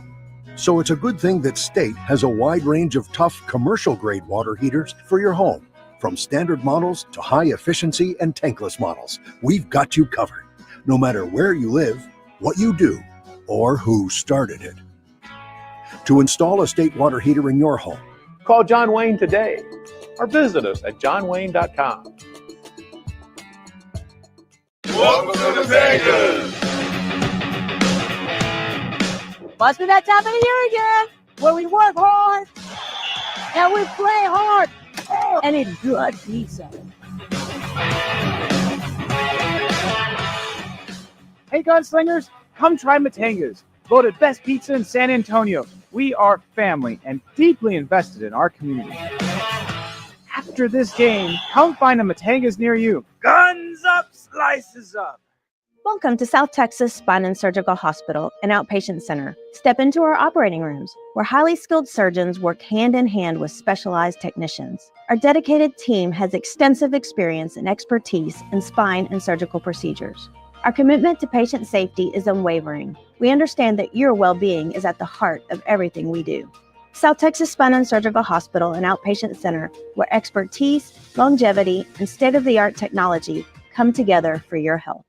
So it's a good thing that State has a wide range of tough commercial-grade water heaters for your home. From standard models to high-efficiency and tankless models, we've got you covered. No matter where you live, what you do, or who started it. To install a State water heater in your home, Call John Wayne today or visit us at johnwayne.com. Welcome to Vegas. Must be that time of the year again where we work hard and we play hard and eat good pizza. Hey gunslingers, come try Matanga's, voted best pizza in San Antonio. We are family and deeply invested in our community. After this game, come find a Matanga's near you. Guns up, slices up. Welcome to South Texas Spine and Surgical Hospital, an outpatient center. Step into our operating rooms, where highly skilled surgeons work hand in hand with specialized technicians. Our dedicated team has extensive experience and expertise in spine and surgical procedures. Our commitment to patient safety is unwavering. We understand that your well-being is at the heart of everything we do. South Texas Spine and Surgical Hospital, an outpatient center where expertise, longevity, and state-of-the-art technology come together for your health.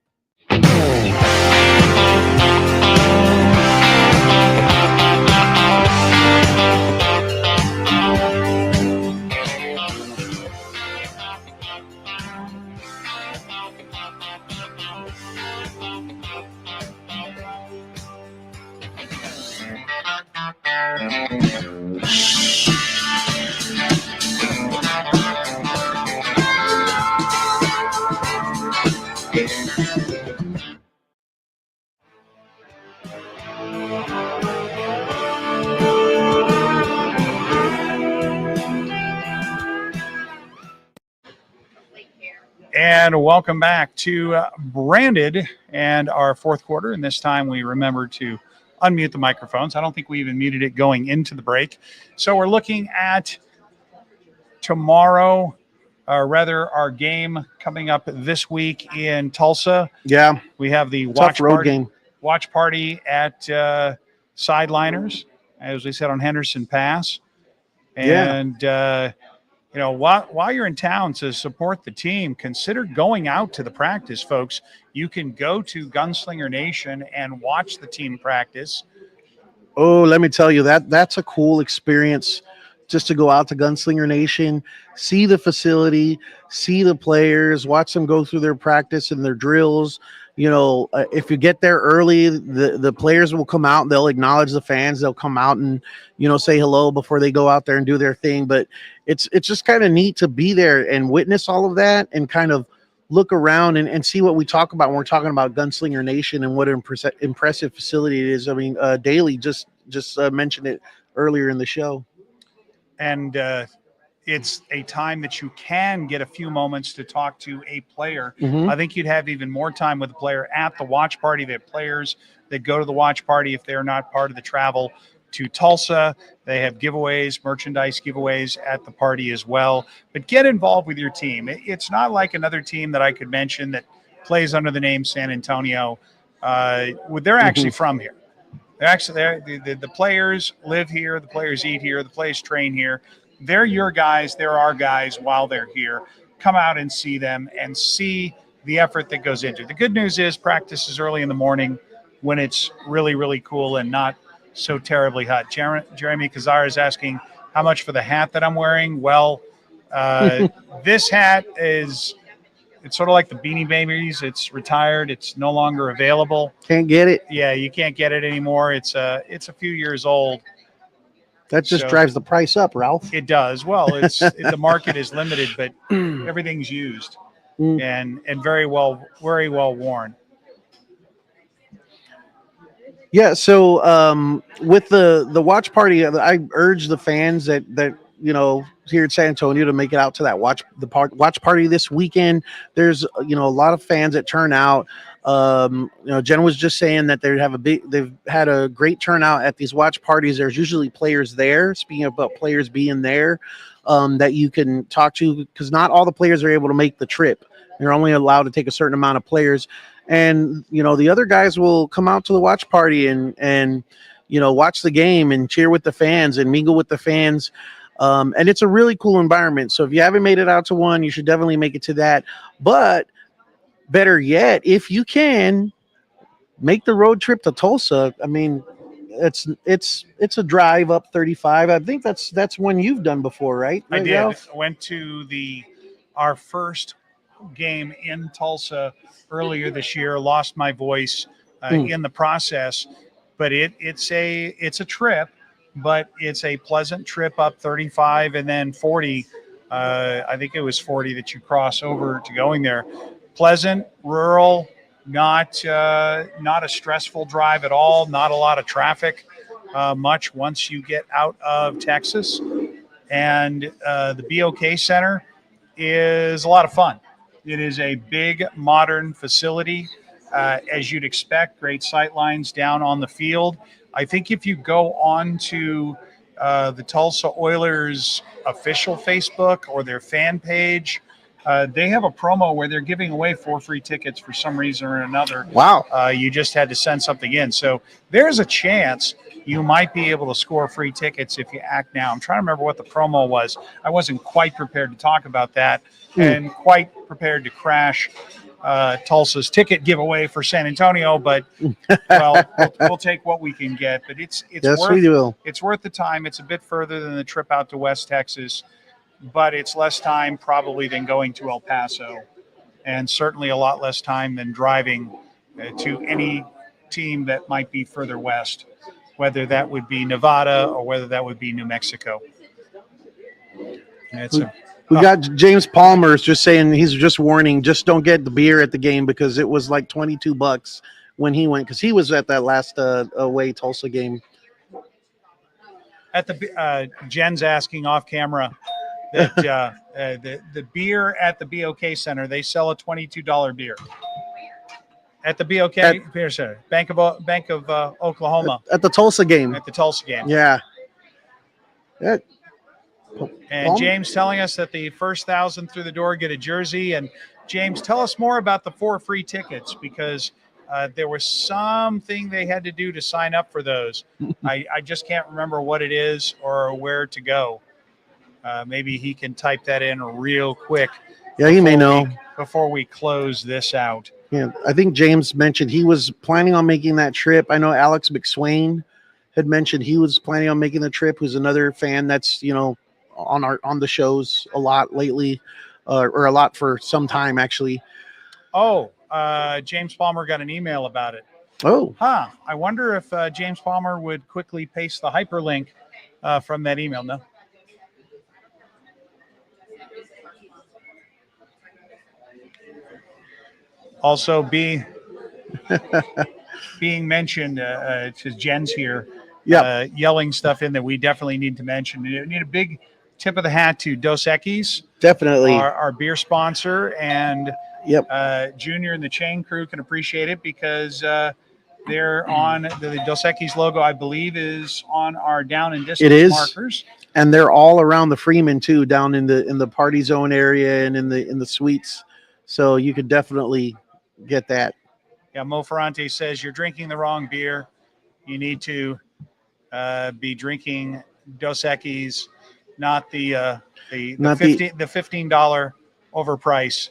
And welcome back to Branded and our fourth quarter. And this time we remembered to unmute the microphones. I don't think we even muted it going into the break. So we're looking at tomorrow, or rather our game coming up this week in Tulsa. Yeah. We have the Tough road game. Watch party at Sideliners, as we said, on Henderson Pass. And, you know, while you're in town to support the team, consider going out to the practice, folks. You can go to Gunslinger Nation and watch the team practice. Oh, let me tell you, that's a cool experience, just to go out to Gunslinger Nation, see the facility, see the players, watch them go through their practice and their drills. You know, if you get there early, the players will come out and they'll acknowledge the fans. They'll come out and, you know, say hello before they go out there and do their thing. But it's just kind of neat to be there and witness all of that and kind of look around and see what we talk about when we're talking about Gunslinger Nation and what an impressive facility it is. I mean, Daly just mentioned it earlier in the show. And it's a time that you can get a few moments to talk to a player. Mhm. I think you'd have even more time with the player at the watch party. They have players that go to the watch party if they're not part of the travel to Tulsa. They have giveaways, merchandise giveaways at the party as well. But get involved with your team. It's not like another team that I could mention that plays under the name San Antonio. They're actually from here. They're actually there. The players live here. The players eat here. The players train here. They're your guys. They're our guys while they're here. Come out and see them and see the effort that goes into it. The good news is practice is early in the morning when it's really, really cool and not so terribly hot. Jeremy Kazar is asking how much for the hat that I'm wearing. Well, this hat it's sort of like the Beanie Babies. It's retired. It's no longer available. Can't get it. Yeah, you can't get it anymore. It's a few years old. That just drives the price up, Ralph. It does. Well, the market is limited, but everything's used and very well worn. Yeah. So with the watch party, I urge the fans that here at San Antonio to make it out to that watch party this weekend. There's a lot of fans that turn out. Jen was just saying that they've had a great turnout at these watch parties. There's usually players there. Speaking about players being there, that you can talk to, because not all the players are able to make the trip. They're only allowed to take a certain amount of players, and the other guys will come out to the watch party and watch the game and cheer with the fans and mingle with the fans. And it's a really cool environment. So if you haven't made it out to one, you should definitely make it to that. But better yet, if you can make the road trip to Tulsa, I mean, it's a drive up 35. I think that's one you've done before, right? I did. Ralph? I went to our first game in Tulsa earlier this year. Lost my voice in the process, but it's a trip, but it's a pleasant trip up 35 and then 40. I think it was 40 that you cross over to going there. Pleasant, rural, not a stressful drive at all. Not a lot of traffic much once you get out of Texas. And the BOK Center is a lot of fun. It is a big, modern facility, as you'd expect. Great sight lines down on the field. I think if you go on to the Tulsa Oilers official Facebook or their fan page, they have a promo where they're giving away 4 free tickets for some reason or another. Wow. You just had to send something in. So there's a chance you might be able to score free tickets if you act now. I'm trying to remember what the promo was. I wasn't quite prepared to talk about that and quite prepared to crash Tulsa's ticket giveaway for San Antonio, but we'll take what we can get. But it's worth the time. It's a bit further than the trip out to West Texas, but it's less time probably than going to El Paso, and certainly a lot less time than driving to any team that might be further west, whether that would be Nevada or whether that would be New Mexico. We got James Palmer's just saying, he's just warning, just don't get the beer at the game because it was like $22 when he went, because he was at that last away Tulsa game. At the Jen's asking off camera that the beer at the BOK Center, they sell a $22 beer. At the BOK Beer Center, Bank of Oklahoma. At the Tulsa game. At the Tulsa game. Yeah. And James telling us that the first 1,000 through the door get a jersey. And James, tell us more about the 4 free tickets, because there was something they had to do to sign up for those. I just can't remember what it is or where to go. Maybe he can type that in real quick. Yeah, he may know. Before we close this out. Yeah, I think James mentioned he was planning on making that trip. I know Alex McSwain had mentioned he was planning on making the trip, who's another fan that's, on the shows a lot lately, or a lot for some time actually. Oh, James Palmer got an email about it. Oh, I wonder if James Palmer would quickly paste the hyperlink from that email. No. Also being mentioned, to Jen's here, yelling stuff in that we definitely need to mention. We need a big tip of the hat to Dos Equis, Definitely. our beer sponsor, and Yep. Junior and the chain crew can appreciate it because they're on the Dos Equis logo, I believe, is on our down and distance It is. markers. And they're all around the Freeman too, down in the party zone area and in the suites. So you could definitely get that. Yeah, Mo Ferrante says you're drinking the wrong beer. You need to be drinking Dos Equis, not the $15 overpriced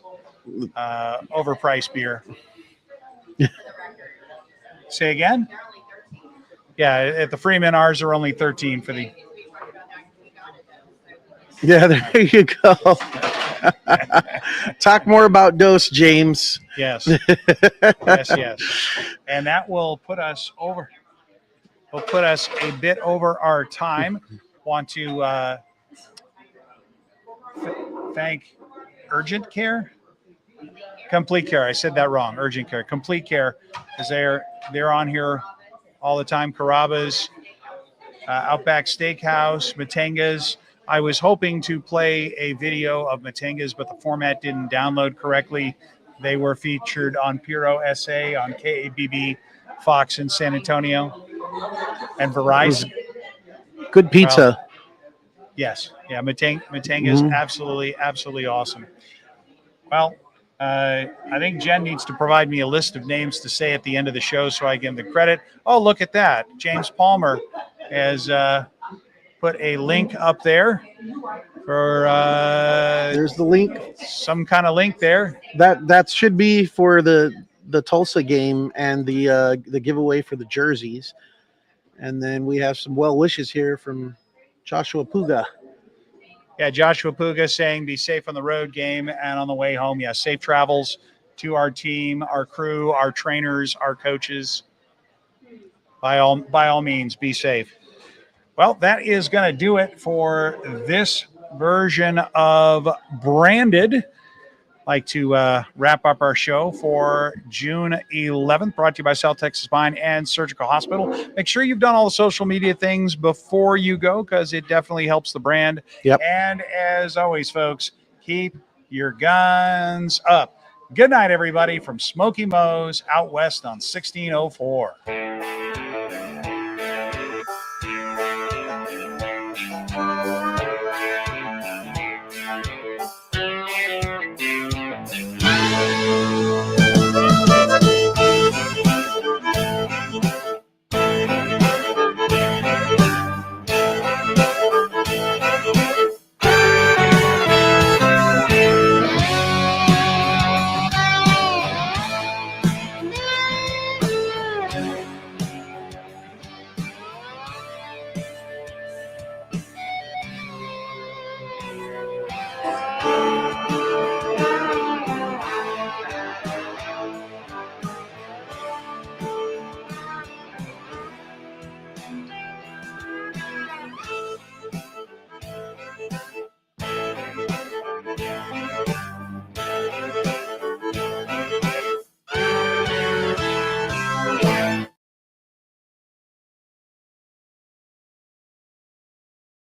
beer. Say again? Yeah, at the Freeman, ours are only 13 for the. Yeah, there you go. Talk more about Dos, James. Yes. yes. And that will put us over. Will put us a bit over our time. Want to thank Urgent Care, Complete Care. I said that wrong. Urgent Care, Complete Care, because they're on here all the time. Carrabba's, Outback Steakhouse, Matenga's. I was hoping to play a video of Matenga's, but the format didn't download correctly. They were featured on Puro SA, on KABB, Fox in San Antonio, and Verizon. Good pizza. Well, yes. Yeah, Matenga's absolutely awesome. Well, I think Jen needs to provide me a list of names to say at the end of the show so I give him the credit. Oh, look at that. James Palmer has put a link up there for there's the link. Some kind of link there. That should be for the Tulsa game and the giveaway for the jerseys. And then we have some well wishes here from Joshua Puga. Yeah, Joshua Puga saying be safe on the road game and on the way home. Yeah, safe travels to our team, our crew, our trainers, our coaches. By all means, be safe. Well, that is going to do it for this version of Branded. Like to wrap up our show for June 11th, brought to you by South Texas Spine and Surgical Hospital. Make sure you've done all the social media things before you go, because it definitely helps the brand. Yep. And as always, folks, keep your guns up. Good night, everybody, from Smokey Moe's out west on 1604.